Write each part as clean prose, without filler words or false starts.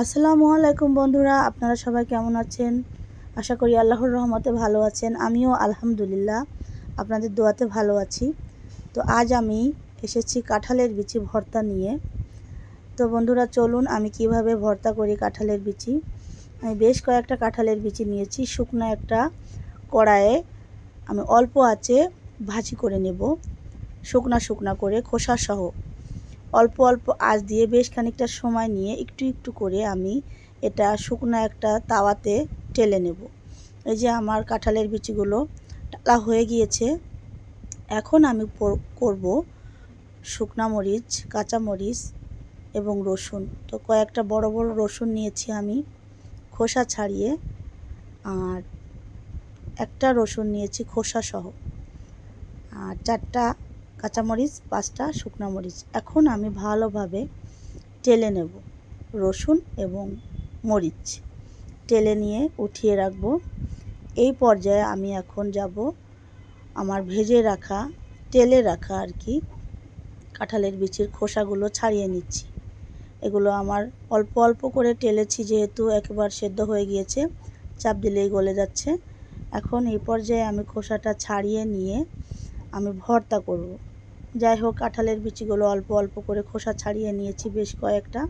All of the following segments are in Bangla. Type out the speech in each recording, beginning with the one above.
আসসালামু আলাইকুম বন্ধুরা, আপনারা সবাই কেমন আছেন? আশা করি আল্লাহর রহমতে ভালো আছেন। আমিও আলহামদুলিল্লাহ আপনাদের দোয়াতে ভালো আছি। তো আজ আমি এসেছি কাঁঠালের বিচি ভর্তা নিয়ে। তো বন্ধুরা চলুন আমি কিভাবে ভর্তা করি কাঁঠালের বিচি। আমি বেশ কয়েকটা কাঁঠালের বিচি নিয়েছি। শুকনো একটা কড়াইয়ে আমি অল্প আঁচে ভাজি করে নেব, শুকনা করে খোসা সহ। অল্প অল্প আঁচ দিয়ে বেশ খানিকটা সময় নিয়ে একটু একটু করে আমি এটা শুকনো একটা তাওয়াতে ঢেলে নেব। এই যে আমার কাঁঠালের বিচিগুলো টালা হয়ে গিয়েছে। এখন আমি করব শুকনা মরিচ, কাঁচা মরিচ এবং রসুন। তো কয়েকটা বড় বড় রসুন নিয়েছি আমি খোসা ছাড়িয়ে, আর একটা রসুন নিয়েছি খোসা সহ, আর 4টা কাঁচামরিচ, 5টা শুকনো মরিচ। এখন আমি ভালোভাবে টেলে নেব রসুন এবং মরিচ, টেলে নিয়ে উঠিয়ে রাখবো। এই পর্যায়ে আমি এখন যাব আমার ভেজে রাখা, তেলে রাখা আর কি কাঁঠালের বিচির খোসাগুলো ছাড়িয়ে নিচ্ছি। এগুলো আমার অল্প অল্প করে টেলেছি, যেহেতু একেবারে সেদ্ধ হয়ে গিয়েছে, চাপ দিলেই গলে যাচ্ছে। এখন এই পর্যায়ে আমি খোসাটা ছাড়িয়ে নিয়ে আমি ভর্তা করব। যাই হোক, কাঁঠালের বিচিগুলো অল্প অল্প করে খোসা ছাড়িয়ে নিয়েছি বেশ কয়েকটা।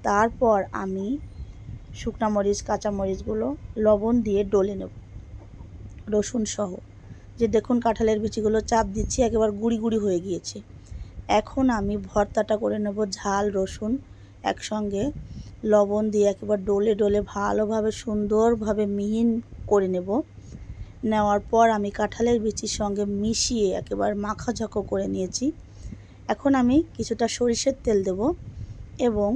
তারপর আমি শুকনা মরিচ, কাঁচা মরিচগুলো লবণ দিয়ে ডলে নেব রসুন সহ। যে দেখুন কাঁঠালের বিচিগুলো চাপ দিচ্ছি, একেবারে গুঁড়ি গুঁড়ি হয়ে গিয়েছে। এখন আমি ভর্তাটা করে নেব। ঝাল রসুন একসঙ্গে লবণ দিয়ে একেবারে ডলে ডলে ভালোভাবে সুন্দরভাবে মিহিন করে নেব। নেওয়ার পর আমি কাঁঠালের বিচির সঙ্গে মিশিয়ে একেবারে মাখাঝাকো করে নিয়েছি। এখন আমি কিছুটা সরিষার তেল দেব এবং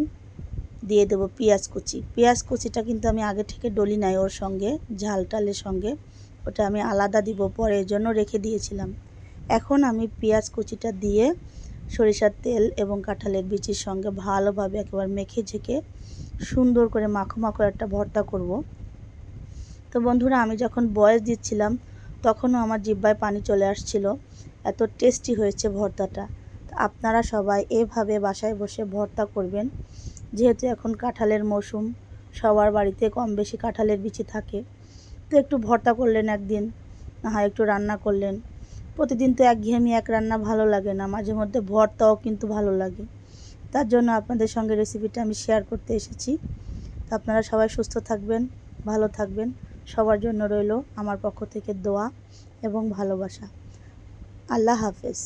দিয়ে দেব পেঁয়াজ কুচি। পেঁয়াজ কুচিটা কিন্তু আমি আগে থেকে ডলি নাই ওর সঙ্গে, ঝাল টালের সঙ্গে, ওটা আমি আলাদা দিব পরে, এর জন্য রেখে দিয়েছিলাম। এখন আমি পেঁয়াজ কুচিটা দিয়ে সরিষার তেল এবং কাঁঠালের বিচির সঙ্গে ভালোভাবে একেবারে মেখে ঝেঁকে সুন্দর করে মাখো মাখো একটা ভর্তা করব। তো বন্ধুরা, আমি যখন বয়েস দিচ্ছিলাম তখনও আমার জিহ্বায় পানি চলে আসছিল, এত টেস্টি হয়েছে ভর্তাটা। আপনারা সবাই এভাবে বাসায় বসে ভর্তা করবেন। যেহেতু এখন কাঁঠালের মৌসুম, সবার বাড়িতে কম বেশি কাঁঠালের বিচি থাকে, তো একটু ভর্তা করলেন একদিন, না হয় একটু রান্না করলেন। প্রতিদিন তো একঘেয়েমি এক রান্না ভালো লাগে না, মাঝে মধ্যে ভর্তাও কিন্তু ভালো লাগে। তার জন্য আপনাদের সঙ্গে রেসিপিটা আমি শেয়ার করতে এসেছি। তো আপনারা সবাই সুস্থ থাকবেন, ভালো থাকবেন। সবার জন্য রইল আমার পক্ষ থেকে দোয়া এবং ভালোবাসা। আল্লাহ হাফেজ।